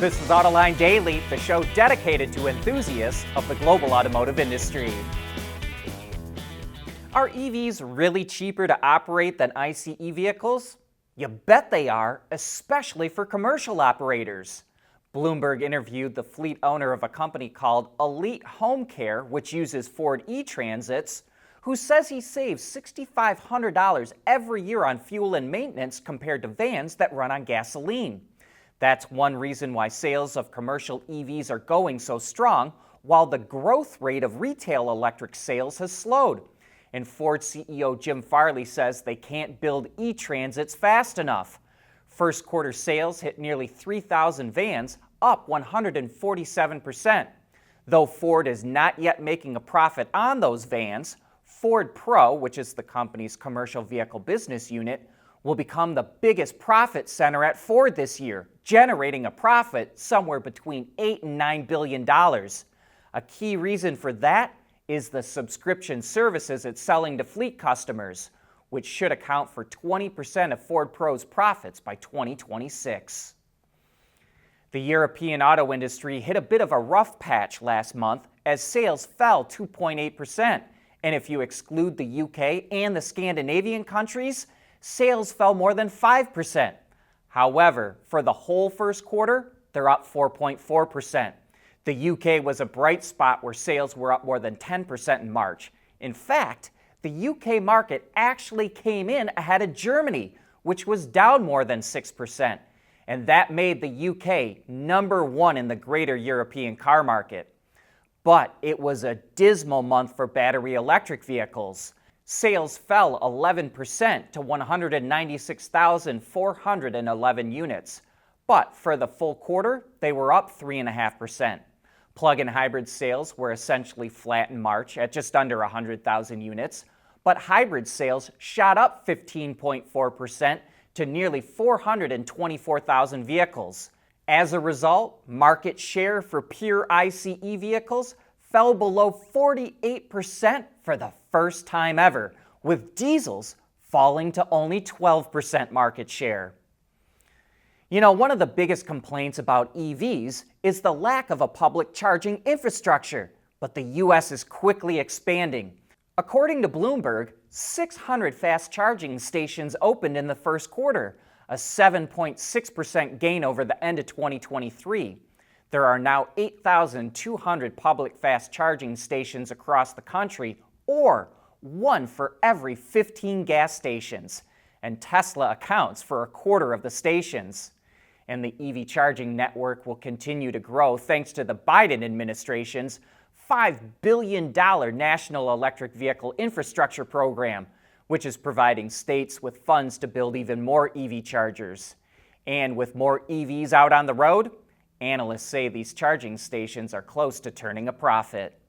This is Autoline Daily, the show dedicated to enthusiasts of the global automotive industry. Are EVs really cheaper to operate than ICE vehicles? You bet they are, especially for commercial operators. Bloomberg interviewed the fleet owner of a company called Elite Home Care, which uses Ford e-Transits, who says he saves $6,500 every year on fuel and maintenance compared to vans that run on gasoline. That's one reason why sales of commercial EVs are going so strong, while the growth rate of retail electric sales has slowed. And Ford CEO Jim Farley says they can't build e-Transits fast enough. First quarter sales hit nearly 3,000 vans, up 147%. Though Ford is not yet making a profit on those vans, Ford Pro, which is the company's commercial vehicle business unit, will become the biggest profit center at Ford this year, generating a profit somewhere between $8 and $9 billion. A key reason for that is the subscription services it's selling to fleet customers, which should account for 20% of Ford Pro's profits by 2026. The European auto industry hit a bit of a rough patch last month as sales fell 2.8%, and if you exclude the UK and the Scandinavian countries, sales fell more than 5%. However, for the whole first quarter, they're up 4.4%. The UK was a bright spot where sales were up more than 10% in March. In fact, the UK market actually came in ahead of Germany, which was down more than 6%. And that made the UK number one in the greater European car market. But it was a dismal month for battery electric vehicles. Sales fell 11% to 196,411 units. But for the full quarter, they were up 3.5%. Plug-in hybrid sales were essentially flat in March at just under 100,000 units, but hybrid sales shot up 15.4% to nearly 424,000 vehicles. As a result, market share for pure ICE vehicles fell below 48% for the first time ever, with diesels falling to only 12% market share. You know, one of the biggest complaints about EVs is the lack of a public charging infrastructure, but the U.S. is quickly expanding. According to Bloomberg, 600 fast charging stations opened in the first quarter, a 7.6% gain over the end of 2023. There are now 8,200 public fast charging stations across the country, or one for every 15 gas stations, and Tesla accounts for a quarter of the stations. And the EV charging network will continue to grow thanks to the Biden administration's $5 billion National Electric Vehicle Infrastructure Program, which is providing states with funds to build even more EV chargers. And with more EVs out on the road, analysts say these charging stations are close to turning a profit.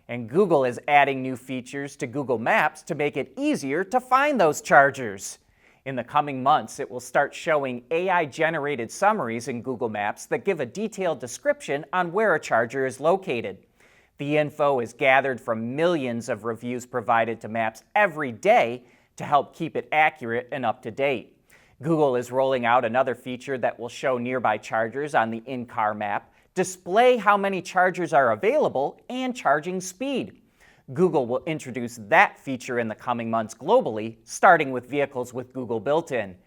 And Google is adding new features to Google Maps to make it easier to find those chargers. In the coming months, it will start showing AI-generated summaries in Google Maps that give a detailed description on where a charger is located. The info is gathered from millions of reviews provided to Maps every day to help keep it accurate and up to date. Google is rolling out another feature that will show nearby chargers on the in-car map, display how many chargers are available, and charging speed. Google will introduce that feature in the coming months globally, starting with vehicles with Google built-in.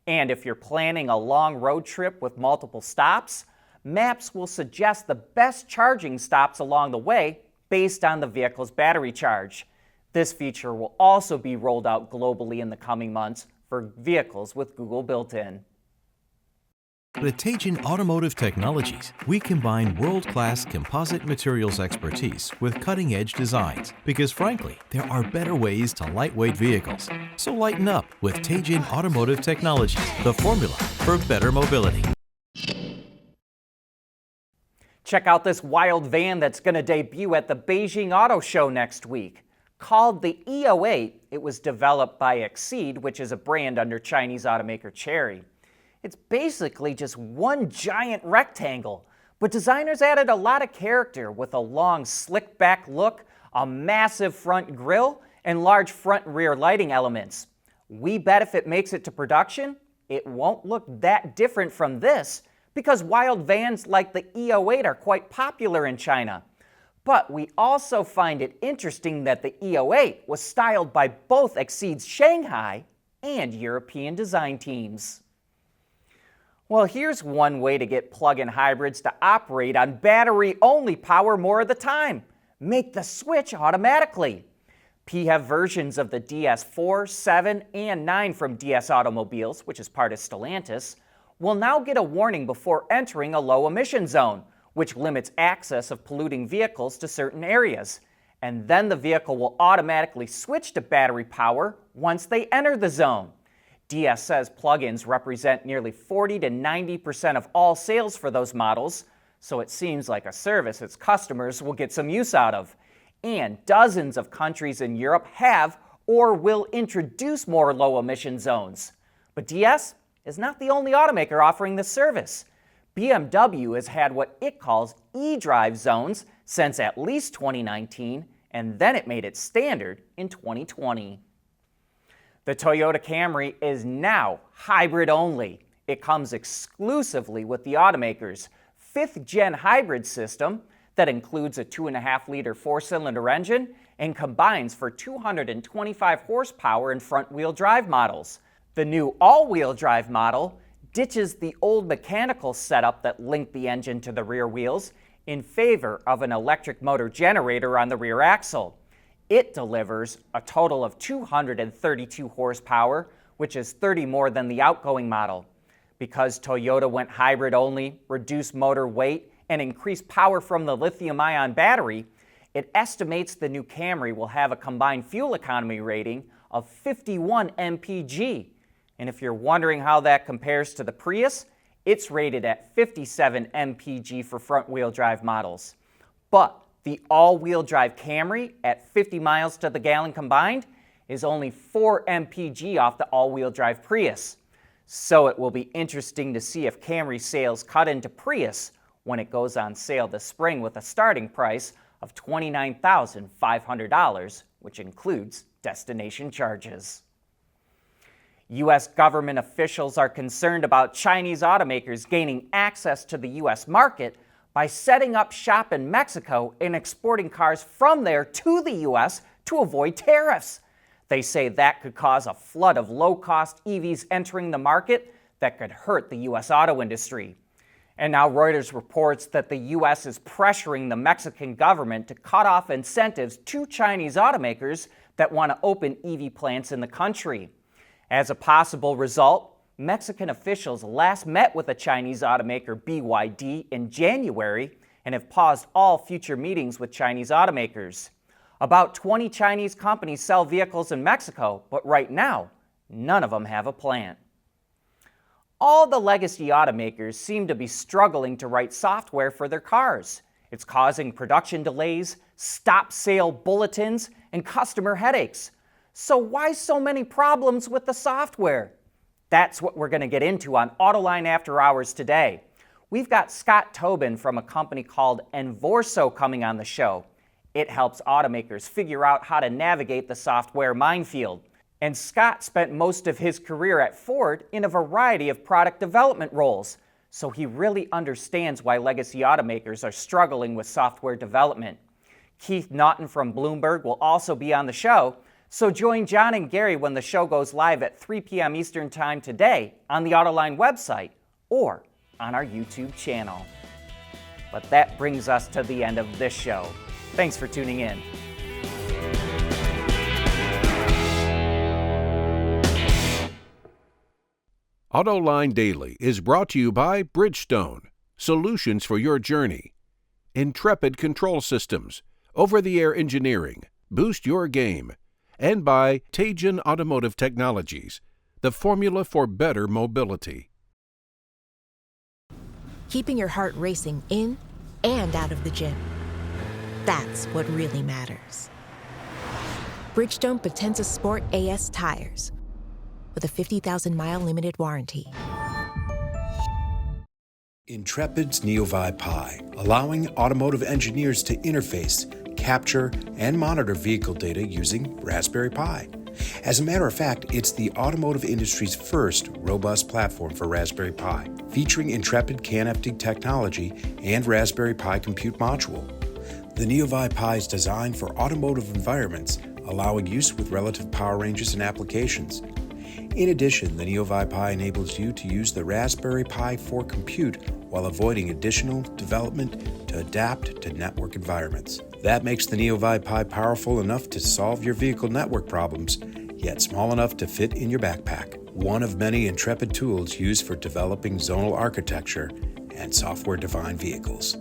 And if you're planning a long road trip with multiple stops, Maps will suggest the best charging stops along the way based on the vehicle's battery charge. This feature will also be rolled out globally in the coming months for vehicles with Google built-in. At Teijin Automotive Technologies, we combine world-class composite materials expertise with cutting-edge designs because, frankly, there are better ways to lightweight vehicles. So lighten up with Teijin Automotive Technologies, the formula for better mobility. Check out this wild van that's going to debut at the Beijing Auto Show next week. Called the E08, it was developed by Exceed, which is a brand under Chinese automaker Chery. It's basically just one giant rectangle, but designers added a lot of character with a long, slick-back look, a massive front grille, and large front and rear lighting elements. We bet if it makes it to production, it won't look that different from this, because wild vans like the E08 are quite popular in China. But we also find it interesting that the E08 was styled by both Exceed's Shanghai and European design teams. Well, here's one way to get plug-in hybrids to operate on battery-only power more of the time. Make the switch automatically. PHEV versions of the DS4, 7, and 9 from DS Automobiles, which is part of Stellantis, will now get a warning before entering a low-emission zone, which limits access of polluting vehicles to certain areas. And then the vehicle will automatically switch to battery power once they enter the zone. DS says plug-ins represent nearly 40 to 90% of all sales for those models, so it seems like a service its customers will get some use out of. And dozens of countries in Europe have or will introduce more low-emission zones. But DS is not the only automaker offering this service. BMW has had what it calls e-drive zones since at least 2019, and then it made it standard in 2020. The Toyota Camry is now hybrid only. It comes exclusively with the automaker's 5th-gen hybrid system that includes a 2.5-liter 4-cylinder engine and combines for 225 horsepower in front-wheel drive models. The new all-wheel drive model ditches the old mechanical setup that linked the engine to the rear wheels in favor of an electric motor generator on the rear axle. It delivers a total of 232 horsepower, which is 30 more than the outgoing model. Because Toyota went hybrid only, reduced motor weight, and increased power from the lithium-ion battery, it estimates the new Camry will have a combined fuel economy rating of 51 mpg. And if you're wondering how that compares to the Prius, it's rated at 57 mpg for front-wheel drive models. But the all-wheel drive Camry at 50 miles to the gallon combined is only 4 mpg off the all-wheel drive Prius. So it will be interesting to see if Camry sales cut into Prius when it goes on sale this spring with a starting price of $29,500, which includes destination charges. U.S. government officials are concerned about Chinese automakers gaining access to the U.S. market by setting up shop in Mexico and exporting cars from there to the U.S. to avoid tariffs. They say that could cause a flood of low-cost EVs entering the market that could hurt the U.S. auto industry. And now Reuters reports that the U.S. is pressuring the Mexican government to cut off incentives to Chinese automakers that want to open EV plants in the country. As a possible result, Mexican officials last met with the Chinese automaker BYD in January and have paused all future meetings with Chinese automakers. About 20 Chinese companies sell vehicles in Mexico, but right now, none of them have a plant. All the legacy automakers seem to be struggling to write software for their cars. It's causing production delays, stop sale bulletins, and customer headaches. So why so many problems with the software? That's what we're going to get into on Autoline After Hours today. We've got Scott Tobin from a company called Envorso coming on the show. It helps automakers figure out how to navigate the software minefield. And Scott spent most of his career at Ford in a variety of product development roles, so he really understands why legacy automakers are struggling with software development. Keith Naughton from Bloomberg will also be on the show, so join John and Gary when the show goes live at 3 p.m. Eastern Time today on the Autoline website or on our YouTube channel. But that brings us to the end of this show. Thanks for tuning in. Autoline Daily is brought to you by Bridgestone, solutions for your journey. Intrepid Control Systems, over-the-air engineering, boost your game. And by Teijin Automotive Technologies, the formula for better mobility. Keeping your heart racing in and out of the gym. That's what really matters. Bridgestone Potenza Sport AS tires with a 50,000-mile limited warranty. Intrepid's NeoVi Pi, allowing automotive engineers to interface, capture, and monitor vehicle data using Raspberry Pi. As a matter of fact, it's the automotive industry's first robust platform for Raspberry Pi, featuring Intrepid CAN-FD technology and Raspberry Pi Compute Module. The NeoVi Pi is designed for automotive environments, allowing use with relative power ranges and applications. In addition, the NeoVi Pi enables you to use the Raspberry Pi for compute while avoiding additional development to adapt to network environments. That makes the NeoVi Pi powerful enough to solve your vehicle network problems, yet small enough to fit in your backpack. One of many Intrepid tools used for developing zonal architecture and software-defined vehicles.